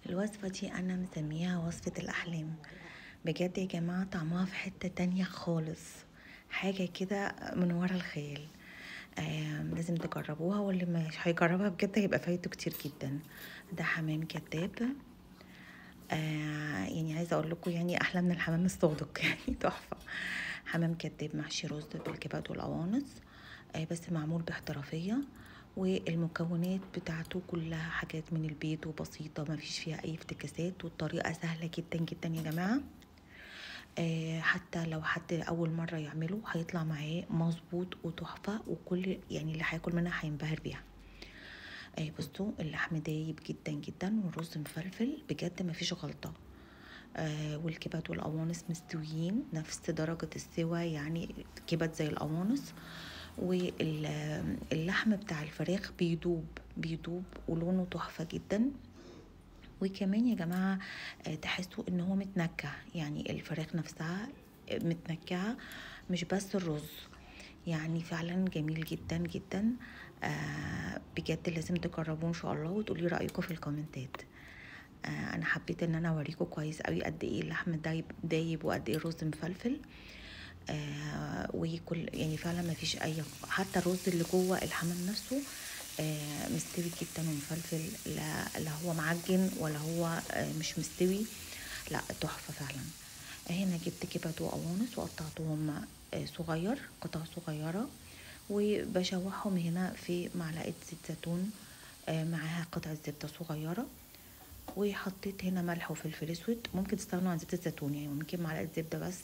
الوصفة دي أنا مسميها وصفة الأحلام. بجد يا جماعة طعمها في حتة تانية خالص، حاجة كده من ورا الخيال. لازم تجربوها، واللي مش هيجربها بجد هيبقى فايته كتير جدا. ده حمام كداب. يعني عايزة أقول لكم يعني أحلى من الحمام الصادق يعني تحفة. حمام كداب محشي رز بالكبد والقوانص، بس معمول باحترافية. والمكونات بتاعته كلها حاجات من البيت وبسيطة، ما فيش فيها أي افتكاسات، والطريقة سهلة جدا جدا يا جماعة. حتى لو حد أول مرة يعمله هيطلع معاه مظبوط وتحفة، وكل يعني اللي هياكل منها هينبهر بيها. بصوا اللحم دايب جدا جدا، والرز مفلفل بجد ما فيش غلطة. والكبد والقوانص مستويين نفس درجة السوا، يعني كبد زي القوانص. واللحم بتاع الفراخ بيدوب ولونه تحفة جدا. وكمان يا جماعة تحسوا ان هو متنكه، يعني الفراخ نفسها متنكهة، مش بس الرز. يعني فعلا جميل جدا جدا. بجد لازم تجربوه ان شاء الله، وتقولي رأيكم في الكومنتات. انا حبيت ان انا اوريكم كويس قوي قد ايه اللحم دايب وقد ايه الرز مفلفل. وكل يعني فعلا ما فيش اي، حتى الرز اللي جوه الحمام نفسه مستوي جدا ومفلفل. لا هو معجن ولا هو مش مستوي، لا تحفه فعلا. هنا جبت كبد وقوانص وقطعتهم صغير، قطع صغيره، وبشوحهم هنا في معلقه زيت زيتون، معاها قطعه زبده صغيره. وحطيت هنا ملح وفلفل اسود، ممكن تستغنوا عن زيت الزيتون، يعني ممكن معلقه زبده بس،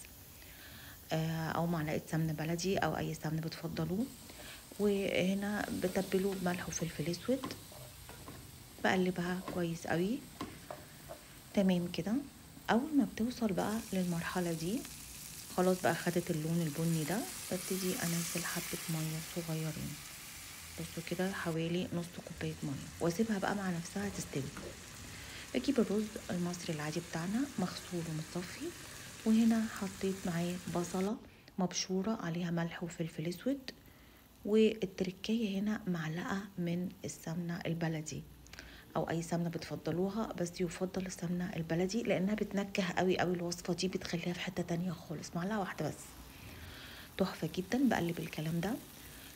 او معلقه سمنه بلدي او اي سمن بتفضلوه. وهنا بتبله بملح وفلفل اسود، بقلبها كويس قوي. تمام كده. اول ما بتوصل بقى للمرحله دي، خلاص بقى خدت اللون البني ده، ببتدي انزل حبه ميه صغيرين. بصوا كده حوالي نص كوبايه ميه، واسيبها بقى مع نفسها تستوي. بجيب الرز المصري العادي بتاعنا مغسول ومتصفي، وهنا حطيت معاه بصلة مبشورة عليها ملح وفلفل اسود. والتركية هنا معلقة من السمنة البلدي او اي سمنة بتفضلوها، بس يفضل السمنة البلدي لانها بتنكه قوي قوي الوصفة دي، بتخليها في حتة تانية خالص. معلقة واحدة بس تحفة جدا. بقلب الكلام ده،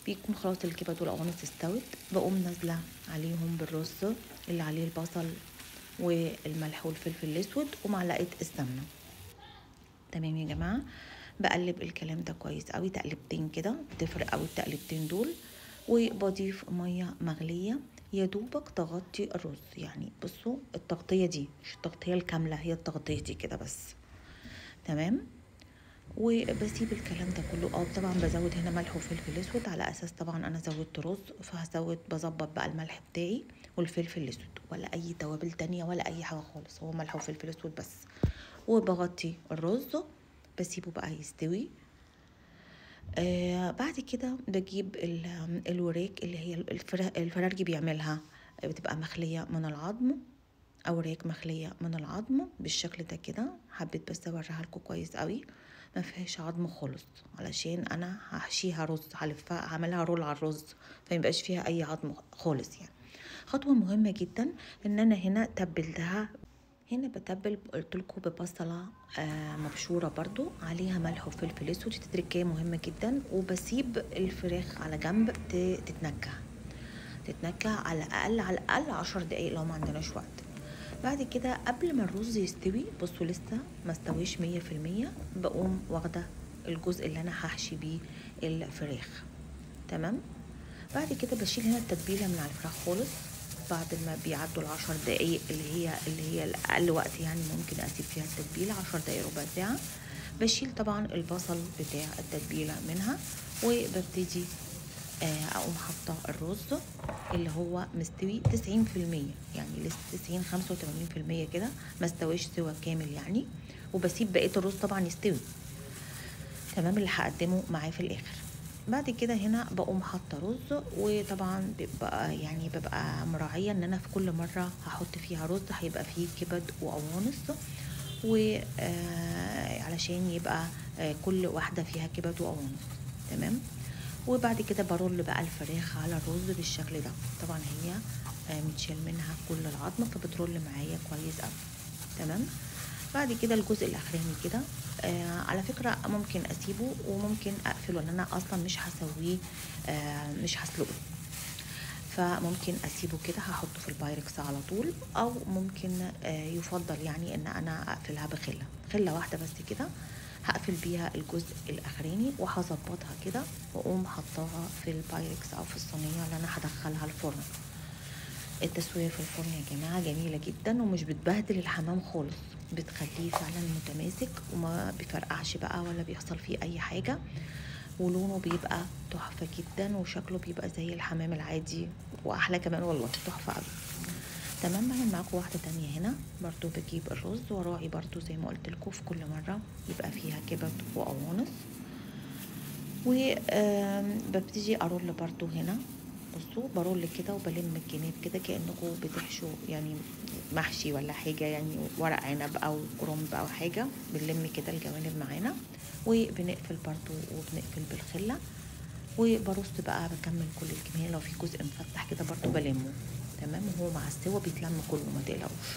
بيكون خلاص الكبد والقوانص استوت، بقوم نازلة عليهم بالرز اللي عليه البصل والملح والفلفل الاسود ومعلقة السمنة. تمام يا جماعة. بقلب الكلام ده كويس قوي تقلبتين كده، بتفرق قوي التقلبتين دول. وبضيف مية مغلية يا دوبك تغطي الرز، يعني بصوا التغطية دي مش التغطية الكاملة، هي التغطية دي كده بس. تمام. وبسيب الكلام ده كله. طبعا بزود هنا ملح وفلفل اسود، على اساس طبعا انا زودت رز، فهزود بظبط بقى الملح بتاعي والفلفل الاسود، ولا اي توابل تانية ولا اي حاجة خالص، هو ملح وفلفل اسود بس. وبغطي الرز، بسيبه بقى يستوي. بعد كده بجيب الوراك اللي هي الفرارجي بيعملها، بتبقى مخلية من العظم، اوراق مخلية من العظم بالشكل ده كده. حبيت بس اوريها لكم كويس قوي، ما فيهاش عظم خالص، علشان انا هحشيها رز، هلفها هعملها رول على الرز، فميبقاش فيها اي عظم خالص يعني. خطوة مهمة جدا ان انا هنا تبلتها. هنا بتبل قلت لكم ببصلة مبشورة برضو عليها ملح وفلفل اسود، تتركيه مهمة جدا. وبسيب الفراخ على جنب تتنكه على الاقل 10 دقايق لو ما عندناش وقت. بعد كده قبل ما الرز يستوي، بصوا لسه ما استويش 100%، بقوم واخده الجزء اللي انا هحشي بيه الفراخ. تمام. بعد كده بشيل هنا التتبيله من على الفراخ خالص، بعد ما بيعدوا ال10 دقايق اللي هي الاقل وقت، يعني ممكن اسيب فيها التتبيله 10 دقايق ربع ساعه. بشيل طبعا البصل بتاع التتبيله منها، وببتدي اقوم حاطه الرز اللي هو مستوي 90%، يعني لسه 90-85% كده، ما استويش سوا كامل يعني. وبسيب بقيه الرز طبعا يستوي تمام، اللي هقدمه معاه في الاخر. بعد كده هنا بقوم حاطه رز، وطبعا ببقى مراعيه ان انا في كل مره هحط فيها رز هيبقى فيه كبد وقوانص، علشان يبقى كل واحده فيها كبد وقوانص. تمام. وبعد كده برول بقى الفراخ على الرز بالشكل ده. طبعا هي متشال منها كل العظم، فبترول معايا كويس قوي. تمام. بعد كده الجزء الاخراني كده على فكره ممكن اسيبه وممكن اقفله، لان انا اصلا مش هسويه مش هسلقه، فممكن اسيبه كده هحطه في البايركس على طول، او ممكن يفضل يعني ان انا اقفلها خله واحده بس كده، هقفل بيها الجزء الاخراني وهظبطها كده واقوم حطاها في البايركس او في الصينيه اللي انا هدخلها الفرن. التسويه في الفرن يا جماعه جميله جدا ومش بتبهدل الحمام خالص، بتخليه فعلا متماسك وما بيفرقعش بقى ولا بيحصل فيه اي حاجه، ولونه بيبقى تحفه جدا وشكله بيبقى زي الحمام العادي واحلى كمان والله، تحفه قوي. تمام. بعمل معاكم واحده تانية هنا برضو، بجيب الرز وراعي برضو زي ما قلت لكم في كل مره يبقى فيها كبد وقوانص، وببتدي ارول برضو هنا. بصوا برول كده وبلم الجناب كده كأنكم بتحشوا يعني محشي ولا حاجة، يعني ورق عنب او كرنب او حاجة، بنلم كده الجوانب معانا وبنقفل برضو وبنقفل بالخلة، وبرص بقى بكمل كل الكمية. لو في جزء مفتح كده برضو بلمه. تمام. وهو مع السوا بيتلم كله ما تقلقوش.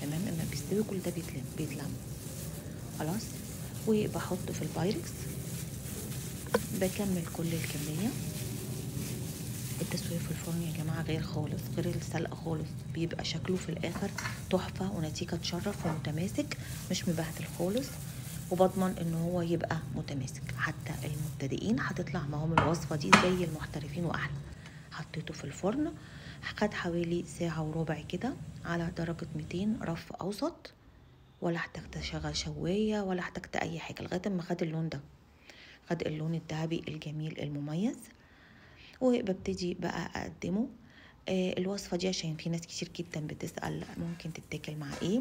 تمام. اما بيستوي كل ده بيتلم خلاص. وبحط في البايركس بكمل كل الكمية. التسوية في الفرن يا جماعة غير خالص، غير السلق خالص، بيبقى شكله في الاخر تحفة ونتيجة تشرف ومتماسك، مش مبهدل خالص، وبضمن ان هو يبقى متماسك. حتى المبتدئين هتطلع معاهم الوصفة دي زي المحترفين واحلى. حطيته في الفرن، خد حوالي ساعة وربع كده على درجة 200 رف اوسط، ولا احتجت اشغل شواية ولا احتجت اي حاجة لغاية ما خد اللون ده، خد اللون الذهبي الجميل المميز. وببتدي بقى اقدمه. الوصفة دي عشان في ناس كتير جدا بتسأل ممكن تتاكل مع ايه،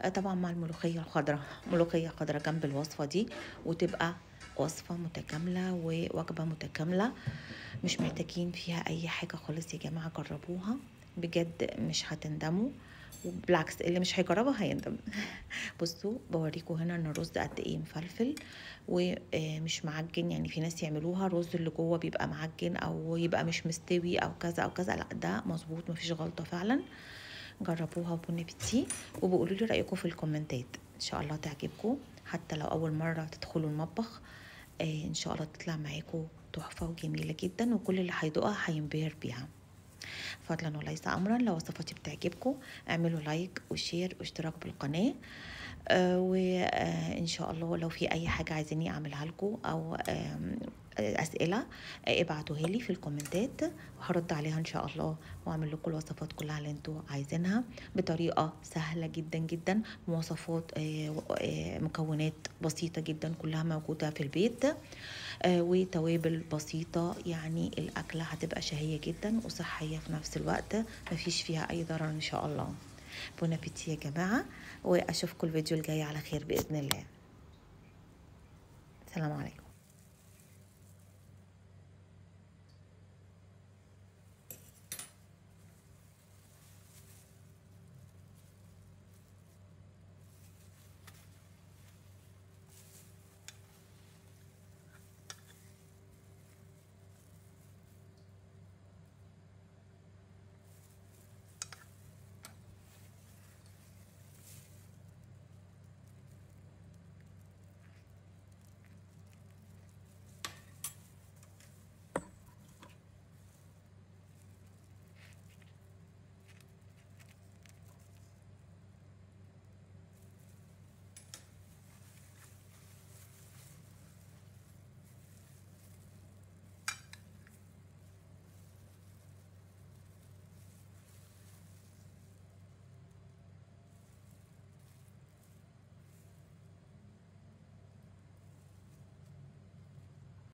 طبعا مع الملوخية الخضراء، ملوخية خضراء جنب الوصفة دي، وتبقى وصفة متكاملة ووجبة متكاملة، مش محتاجين فيها اي حاجة خالص يا جماعة. جربوها بجد مش هتندموا، وبالعكس اللي مش هيجربها هيندم. بصوا بوريكم هنا ان الرز قد ايه مفلفل ومش معجن، يعني في ناس يعملوها الرز اللي جوه بيبقى معجن او يبقى مش مستوي او كذا او كذا، لا ده مظبوط مفيش غلطه فعلا. جربوها وبون ابيتي، وبقولوا لي رايكم في الكومنتات، ان شاء الله تعجبكم. حتى لو اول مره تدخلوا المطبخ ان شاء الله تطلع معاكم تحفه وجميله جدا، وكل اللي هيدوقها هينبهر بيها. فضلا وليس امرا، لو وصفاتي بتعجبكم اعملوا لايك وشير واشتراك بالقناه، وان شاء الله لو في اي حاجه عايزيني اعملها لكم او اسئله ابعتوها لي في الكومنتات وهرد عليها ان شاء الله، واعمل لكم الوصفات كلها اللي انتوا عايزينها بطريقه سهله جدا جدا. مواصفات مكونات بسيطه جدا كلها موجوده في البيت، وتوابل بسيطه، يعني الاكله هتبقى شهيه جدا وصحيه في نفس الوقت، مفيش فيها اي ضرر ان شاء الله. بون ابيتي يا جماعه، واشوفكم الفيديو الجاي على خير باذن الله. السلام عليكم.